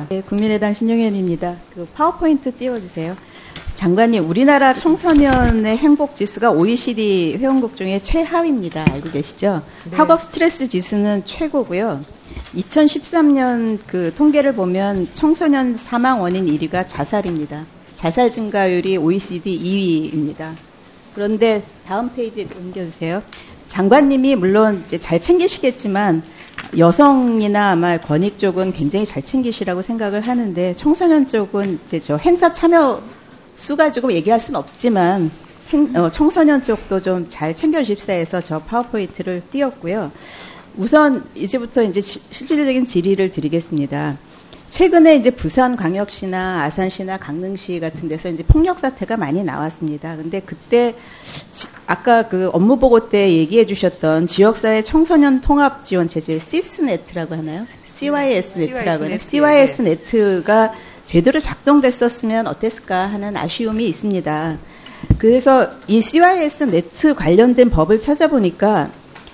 네, 국민의당 신용현입니다. 그 파워포인트 띄워주세요. 장관님, 우리나라 청소년의 행복 지수가 OECD 회원국 중에 최하위입니다. 알고 계시죠? 네. 학업 스트레스 지수는 최고고요. 2013년 그 통계를 보면 청소년 사망 원인 1위가 자살입니다. 자살 증가율이 OECD 2위입니다. 그런데 다음 페이지 옮겨주세요. 장관님이 물론 이제 잘 챙기시겠지만 여성이나 아마 권익 쪽은 굉장히 잘 챙기시라고 생각을 하는데 청소년 쪽은 이제 저 행사 참여 수 가지고 얘기할 수는 없지만 청소년 쪽도 좀 잘 챙겨주십사 해서 저 파워포인트를 띄웠고요. 우선 이제부터 이제 실질적인 질의를 드리겠습니다. 최근에 이제 부산광역시나 아산시나 강릉시 같은 데서 이제 폭력 사태가 많이 나왔습니다. 근데 그때 아까 그 업무 보고 때 얘기해 주셨던 지역사회 청소년 통합 지원 체제 시스네트라고 하나요? CYS네트라고 하나요? CYS네트가 제대로 작동됐었으면 어땠을까 하는 아쉬움이 있습니다. 그래서 이 CYS네트 관련된 법을 찾아보니까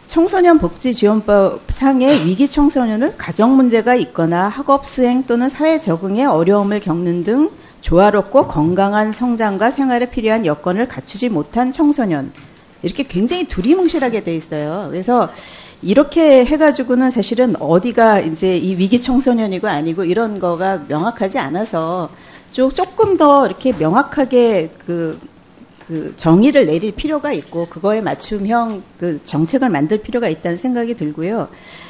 청소년 복지지원법 상의 위기 청소년을 가정 문제가 있거나 학업 수행 또는 사회 적응에 어려움을 겪는 등 조화롭고 건강한 성장과 생활에 필요한 여건을 갖추지 못한 청소년, 이렇게 굉장히 두리뭉실하게 돼 있어요. 그래서 이렇게 해가지고는 사실은 어디가 이제 이 위기 청소년이고 아니고 이런 거가 명확하지 않아서 조금 더 이렇게 명확하게 그 정의를 내릴 필요가 있고 그거에 맞춤형 그 정책을 만들 필요가 있다는 생각이 들고요.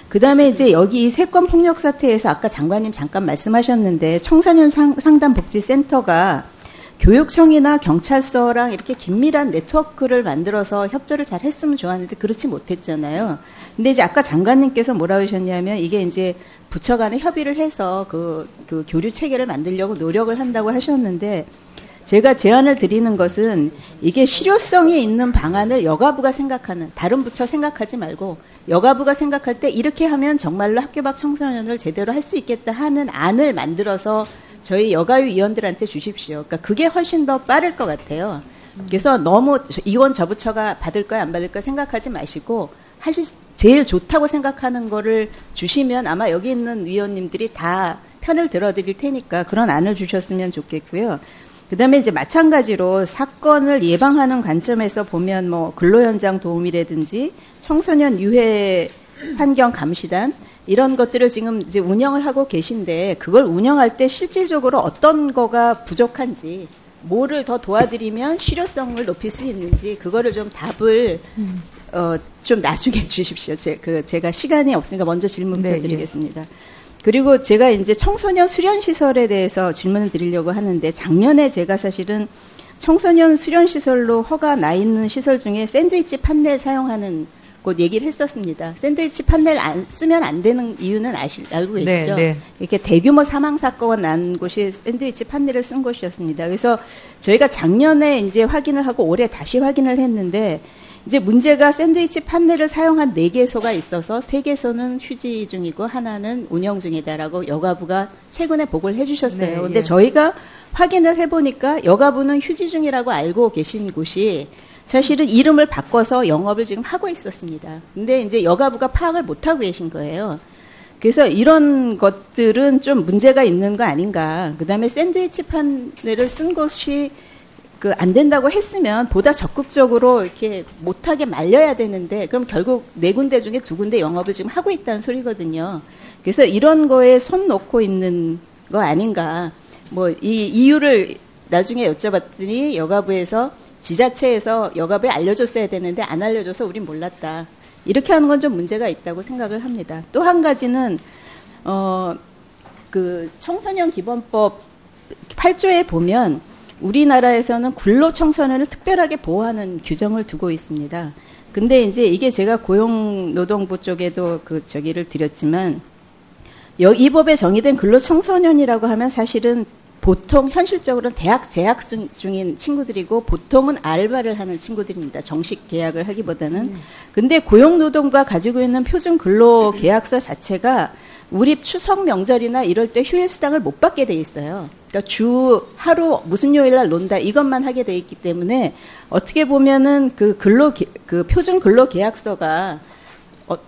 그 다음에 이제 여기 이 세건 폭력 사태에서 아까 장관님 잠깐 말씀하셨는데 청소년 상담복지센터가 교육청이나 경찰서랑 이렇게 긴밀한 네트워크를 만들어서 협조를 잘 했으면 좋았는데 그렇지 못했잖아요. 근데 이제 아까 장관님께서 뭐라고 하셨냐면 이게 이제 부처 간에 협의를 해서 그 교류 체계를 만들려고 노력을 한다고 하셨는데 제가 제안을 드리는 것은 이게 실효성이 있는 방안을 여가부가 생각하는, 다른 부처 생각하지 말고 여가부가 생각할 때 이렇게 하면 정말로 학교 밖 청소년을 제대로 할 수 있겠다 하는 안을 만들어서 저희 여가위 위원들한테 주십시오. 그러니까 그게 훨씬 더 빠를 것 같아요. 그래서 너무 이건 저 부처가 받을 거야 안 받을 거야 생각하지 마시고 제일 좋다고 생각하는 거를 주시면 아마 여기 있는 위원님들이 다 편을 들어드릴 테니까 그런 안을 주셨으면 좋겠고요. 그 다음에 이제 마찬가지로 사건을 예방하는 관점에서 보면 뭐 근로현장 도움이라든지 청소년 유해 환경 감시단 이런 것들을 지금 이제 운영을 하고 계신데 그걸 운영할 때 실질적으로 어떤 거가 부족한지 뭐를 더 도와드리면 실효성을 높일 수 있는지 그거를 좀 답을 좀 나중에 주십시오. 제가 시간이 없으니까 먼저 질문부터 드리겠습니다. 그리고 제가 이제 청소년 수련시설에 대해서 질문을 드리려고 하는데 작년에 제가 사실은 청소년 수련시설로 허가 나 있는 시설 중에 샌드위치 판넬 사용하는 곳 얘기를 했었습니다. 샌드위치 판넬 쓰면 안 되는 이유는 알고 계시죠? 네, 네. 이렇게 대규모 사망사건 난 곳이 샌드위치 판넬을 쓴 곳이었습니다. 그래서 저희가 작년에 이제 확인을 하고 올해 다시 확인을 했는데 이제 문제가 샌드위치 판넬을 사용한 4개소가 있어서 3개소는 휴지 중이고 하나는 운영 중이다라고 여가부가 최근에 보고를 해주셨어요. 네, 근데 저희가 확인을 해보니까 여가부는 휴지 중이라고 알고 계신 곳이 사실은 이름을 바꿔서 영업을 지금 하고 있었습니다. 근데 이제 여가부가 파악을 못하고 계신 거예요. 그래서 이런 것들은 좀 문제가 있는 거 아닌가. 그 다음에 샌드위치 판넬을 쓴 곳이 안 된다고 했으면 보다 적극적으로 이렇게 못하게 말려야 되는데 그럼 결국 4군데 중에 2군데 영업을 지금 하고 있다는 소리거든요. 그래서 이런 거에 손 놓고 있는 거 아닌가. 뭐 이 이유를 나중에 여쭤봤더니 여가부에서 지자체에서 여가부에 알려줬어야 되는데 안 알려줘서 우린 몰랐다. 이렇게 하는 건 좀 문제가 있다고 생각을 합니다. 또 한 가지는 그 청소년 기본법 8조에 보면 우리나라에서는 근로 청소년을 특별하게 보호하는 규정을 두고 있습니다. 근데 이제 이게 제가 고용노동부 쪽에도 저기를 드렸지만 이 법에 정의된 근로 청소년이라고 하면 사실은 보통 현실적으로는 대학 재학 중인 친구들이고 보통은 알바를 하는 친구들입니다. 정식 계약을 하기보다는. 근데 고용노동부가 가지고 있는 표준 근로 계약서 자체가 우리 추석 명절이나 이럴 때 휴일수당을 못 받게 돼 있어요. 그러니까 주 하루 무슨 요일 날 논다 이것만 하게 돼 있기 때문에 어떻게 보면은 그 표준 근로 계약서가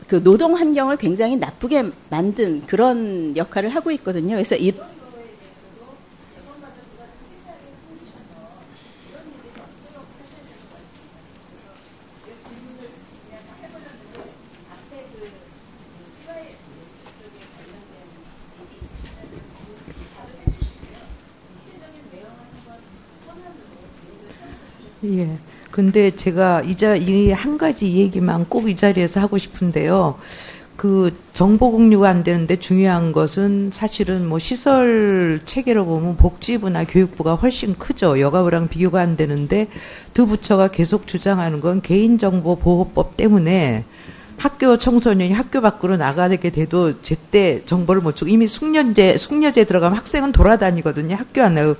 그 노동 환경을 굉장히 나쁘게 만든 그런 역할을 하고 있거든요. 그래서 예. 근데 제가 이 한 가지 얘기만 꼭 이 자리에서 하고 싶은데요. 그 정보 공유가 안 되는데 중요한 것은 사실은 뭐 시설 체계로 보면 복지부나 교육부가 훨씬 크죠. 여가부랑 비교가 안 되는데 두 부처가 계속 주장하는 건 개인정보보호법 때문에 학교 청소년이 학교 밖으로 나가게 돼도 제때 정보를 못 주고 이미 숙려제 들어가면 학생은 돌아다니거든요. 학교 안에.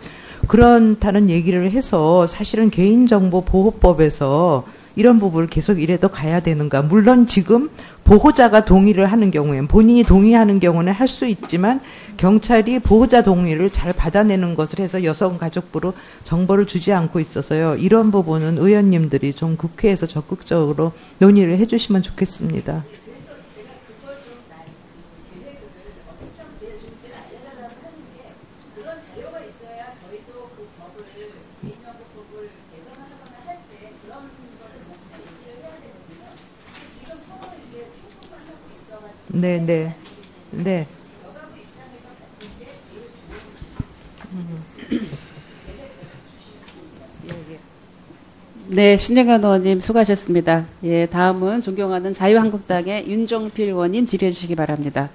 그렇다는 얘기를 해서 사실은 개인정보보호법에서 이런 부분을 계속 이래도 가야 되는가. 물론 지금 보호자가 동의를 하는 경우엔 본인이 동의하는 경우는 할 수 있지만 경찰이 보호자 동의를 잘 받아내는 것을 해서 여성가족부로 정보를 주지 않고 있어서요. 이런 부분은 의원님들이 좀 국회에서 적극적으로 논의를 해주시면 좋겠습니다. 네, 네, 네. 네, 신정현 의원님 수고하셨습니다. 예, 다음은 존경하는 자유한국당의 윤종필 의원님 질의해 주시기 바랍니다.